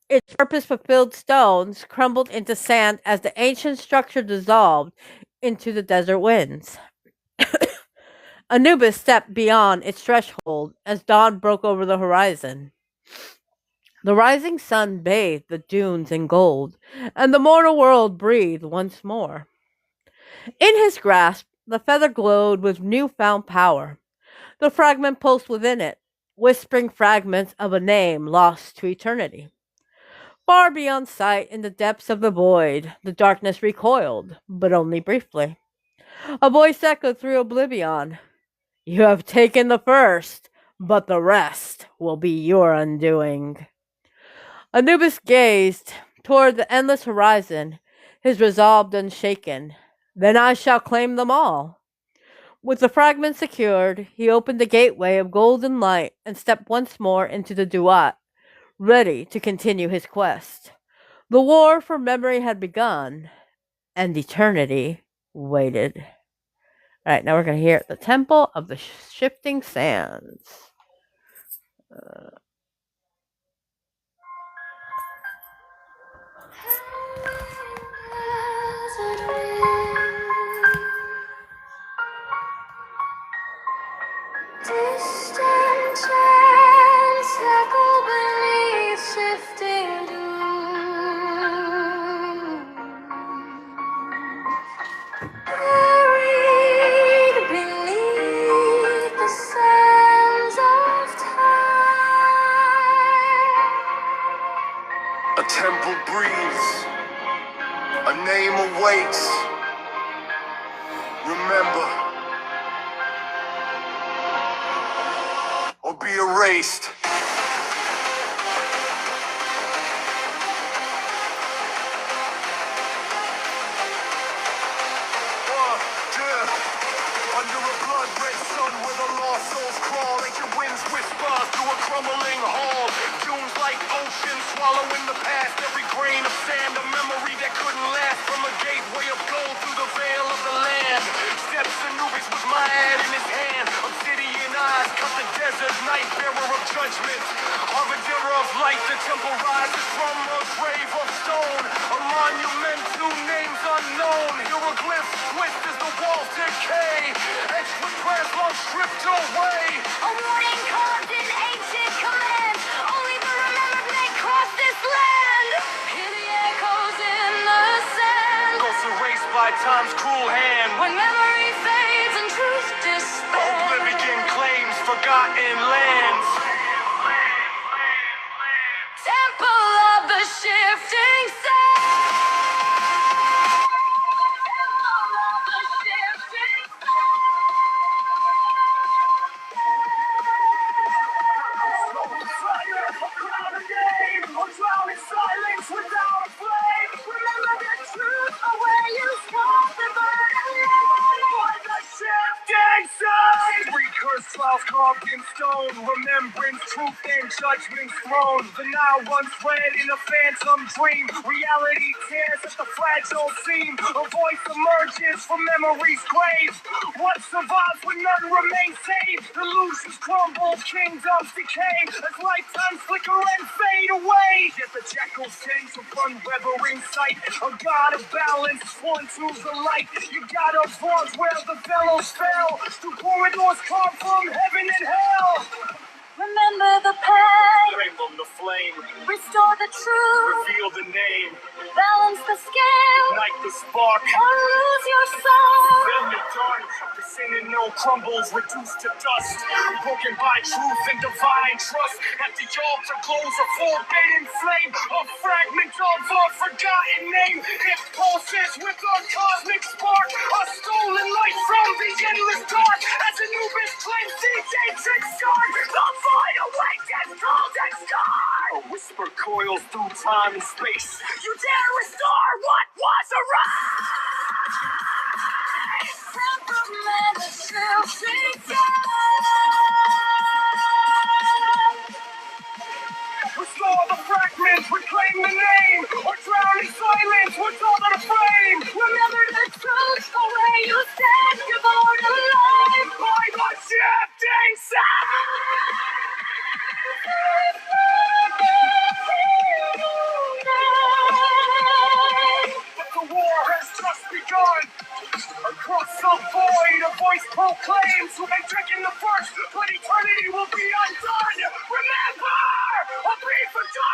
C: Its purpose fulfilled stones crumbled into sand as the ancient structure dissolved into the desert winds. Anubis stepped beyond its threshold as dawn broke over the horizon. The rising sun bathed the dunes in gold, and the mortal world breathed once more. In his grasp, the feather glowed with newfound power. The fragment pulsed within it, whispering fragments of a name lost to eternity. Far beyond sight, in the depths of the void, the darkness recoiled, but only briefly. A voice echoed through oblivion. You have taken the first, but the rest will be your undoing. Anubis gazed toward the endless horizon, his resolve unshaken. Then I shall claim them all. With the fragment secured, he opened the gateway of golden light and stepped once more into the Duat, ready to continue his quest. The war for memory had begun, and eternity waited. All right, now we're going to hear the Temple of the Shifting Sands.
E: Distant chants echo beneath shifting dunes. Buried beneath the sands of time.
D: A temple breathes, a name awaits. Remember, or be erased. Under a blood-red sun where the lost souls crawl, ancient winds whisper through a crumbling hall. Dunes like oceans swallowing the past, every grain of sand, a memory that couldn't last. From a gateway of gold through the veil of the land, steps Anubis with my head in his hand. Obsidian eyes cut the desert, night bearer of judgment. Harbinger of light, the temple rises from a grave of stone. A monument to names unknown. Hieroglyphs twist as the walls decay. Etched with prayers long stripped away.
E: A warning carved in ancient command. Only the remembered may cross this land. Hear the echoes in the sand.
D: Ghosts erased by time's cruel hand.
E: When memory fades and truth disbands.
D: Oblivion claims forgotten lands.
E: Temple of the shifting sands. Temple of the shifting Remember the truth of where you stop the burden.
D: Three cursed trials carved in stone. stone. Remembrance, truth, and judgment's throne. The now once read in a phantom dream. Reality tears at the fragile seam. A voice emerges from memory's grave. What survives when none remain saved? Illusions crumble, kingdoms decay. As lifetimes flicker and fade away. Yet the jackals tend to unwavering sight. A god of balance, sworn to the light. You gotta pause where the fellows fell. Through corridors carved from heaven and hell.
E: Remember the pain,
D: Bring them the flame,
E: restore the truth,
D: reveal the name,
E: balance the scale,
D: ignite the spark.
E: or lose your soul.
D: Then the dawn, the sin and no crumbles, reduced to dust. Broken by truth and divine trust. At the altar glows a forbidden flame, a fragment of a forgotten name. It pulses with a cosmic spark, a stolen light from the endless dark. As Anubis claims these ancient scars, the void awakens cold and scarred. A whisper coils through time and space.
E: You dare restore what was erased. Temperament is still begun.
D: Restore the fragments, reclaim the name, or drown in silence, what's all that a frame?
E: Remember the truth, the way you stand, devoted alive.
D: By the shifting But the war has just begun. Across the void, a voice proclaims who may drink in the first, but eternity will be undone. Remember, a brief forgotten!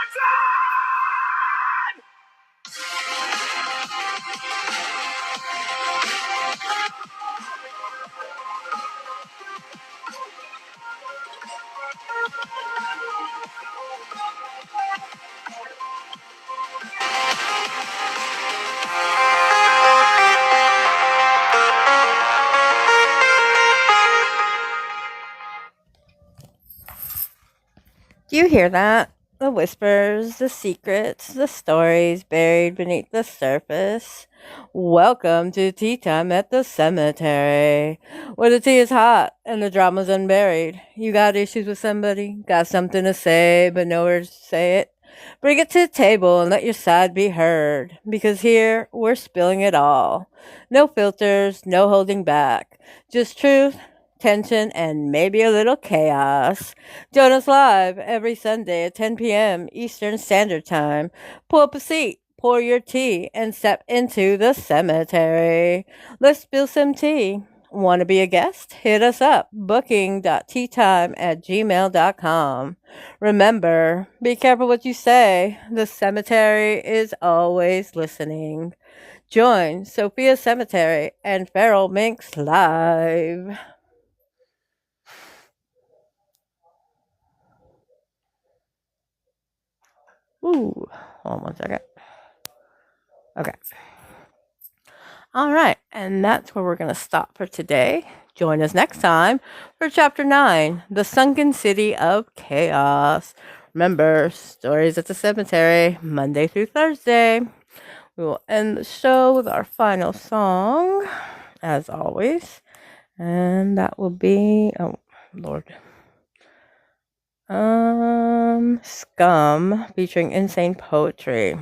C: Do you hear that? The whispers, the secrets, the stories buried beneath the surface. Welcome to Tea Time at the Cemetery, where the tea is hot and the drama's unburied. You got issues with somebody, got something to say, but nowhere to say it? Bring it to the table and let your side be heard, because here we're spilling it all. No filters, no holding back. Just truth, tension, and maybe a little chaos. Join us live every Sunday at 10 p.m. Eastern Standard Time. Pull up a seat, pour your tea, and step into the cemetery. Let's spill some tea. Want to be a guest? Hit us up, booking.teatime@gmail.com. Remember, be careful what you say. The cemetery is always listening. Join Sophia Cemetery and Feral Minx live. Ooh, hold on one second. Okay. All right, and that's where we're going to stop for today. Join us next time for Chapter 9, The Sunken City of Chaos. Remember, Stories at the Cemetery, Monday through Thursday. We will end the show with our final song, as always. And that will be, oh, Lord. Scum, featuring Insane Poetry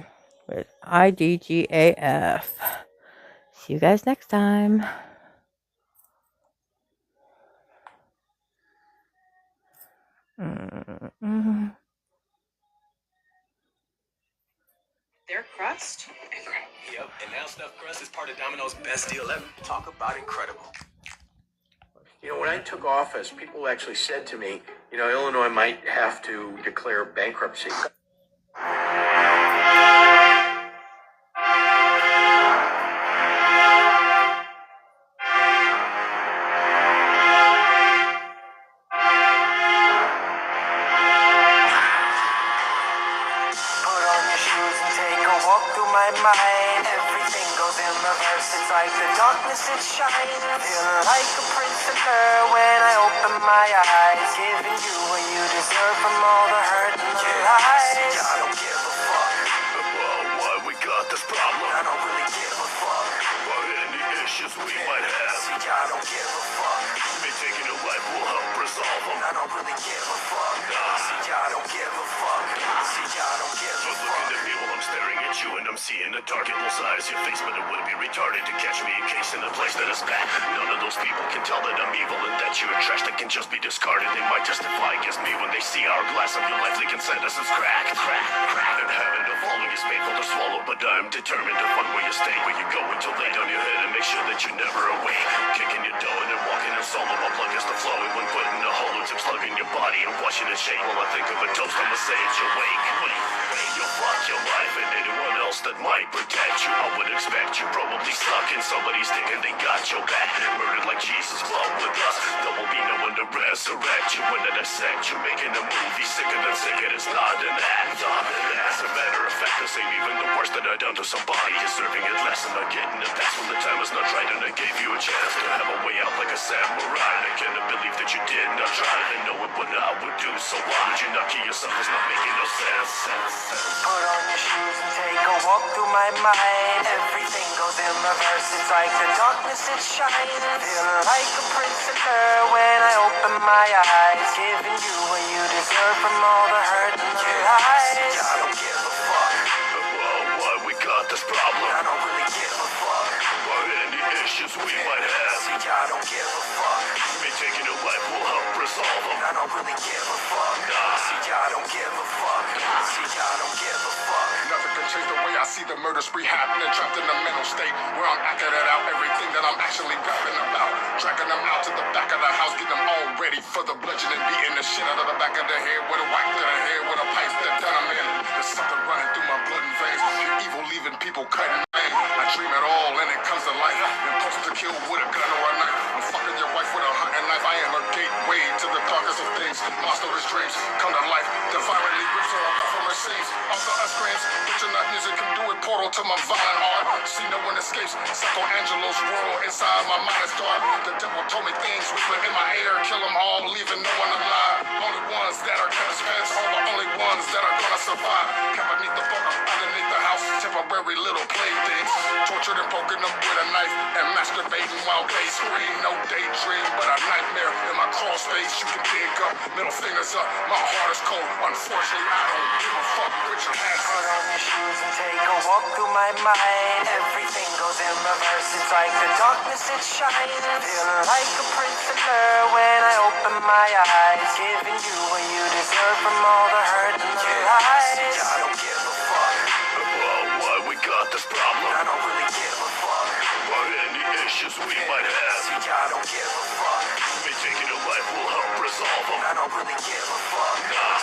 C: with IDGAF. See you guys next time.
F: Their crust? Incredible.
G: Yep, and now stuffed crust is part of Domino's best deal ever. Talk about incredible.
H: You know, when I took office, people actually said to me, you know, Illinois might have to declare bankruptcy.
A: Put on your shoes and take a walk through my mind. Everything goes in reverse. It's like the darkness it shines. Feeling like a prisoner when I open my eyes. Giving you what you deserve from all the hurt and the lies.
D: See, I don't give a fuck about why we got this problem.
A: I don't really give a fuck
D: about any issues we might have.
A: See, I don't give a fuck.
D: Me taking a life will help resolve them. I don't really give a fuck. See, I don't give a fuck. See, I don't give a fuck. Looking at me while I'm staring at you, and I'm seeing a dark in those eyes. Your face, but it would be retarded to catch me in case in a place that is bad. None of those people can tell that I'm evil and that you're trash that can just be discarded. They might testify against me when they see our glass of your life. They can send us as crack, crack, crack. And heaven to follow is painful to swallow, but I'm determined to find where you stay, where you go until lay down your head and make sure that you're never awake. Kicking your dough and walking in solo while plug is the flow. And when putting a hole into slugging your body and watching it shake while I think of a toast, I'ma say it's your wake. You'll fuck your life and anyone else that might protect you. I would expect you probably stuck in somebody's dick and they got your back. Murdered like Jesus, but with us there will be no one to resurrect you. When I dissect you, making a movie sicker than sick, it is not an act. As a matter of fact, the same even the worst that I done to somebody, deserving it less and not getting it. That's when the time is not right and I gave you a chance to have a way out like a samurai. I cannot believe that you did not try. I know it what I would do, so why would you not kill yourself? It's not making no sense.
A: Put on your shoes and take a walk through my mind. Everything goes in reverse. It's like the darkness is shining. Feeling like a prisoner when I open my eyes. Giving you what you deserve from all the hurt and the lies. I don't give a fuck.
D: Why we got this problem?
A: I don't really give a fuck.
D: Or any issues we might have.
A: See, I don't give a fuck.
D: Me taking a life will help resolve them.
A: I don't really give a fuck. See, I don't give a fuck. See, I don't give a fuck.
B: Nothing can change the way I see the murder spree happening. Trapped in a mental state where I'm acting it out. Everything that I'm actually rapping about. Dragging them out to the back of the house. Get them all ready for the bludgeoning. Beating the shit out of the back of the head. With a whack to the head. With a pipe that done them in. There's something running through my blood and veins. You're evil leaving people cutting veins. I dream it all and it comes to life. Impulse to kill with a gun or a knife. I'm fucking your wife with a hunting knife. I am a gateway to the darkest of things. Monstrous dreams come to life. Defiantly rips her up from her scenes. Off the screams. Picture not music can do it. Portal to my violent art. See no one escapes. Psycho Angelo's world inside my mind is dark. The devil told me things whisper in my ear. Kill them all, leaving no one alive. Only ones that are kept fence are the only ones that are gonna survive. Kept beneath the bunker, underneath the house. Temporary little playthings. Tortured and poking them with a knife. And masturbating while they scream. No daydream, but a nightmare. In my crawl space, you can dig up. Middle fingers up, my heart is cold. Unfortunately, I don't give a fuck with your hands.
A: Put on your shoes and take a walk through my mind. Everything goes in reverse. It's like the darkness is shining. Feeling like a prisoner when I open my eyes. Giving you what you deserve from all the hurt and the lies. I don't give a fuck.
D: Why we got this problem?
A: I don't really give a fuck.
D: Or any issues we might have.
A: See, I don't give a fuck.
D: Me taking a life will help resolve them.
A: I don't really give a fuck.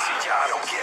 A: See, I don't give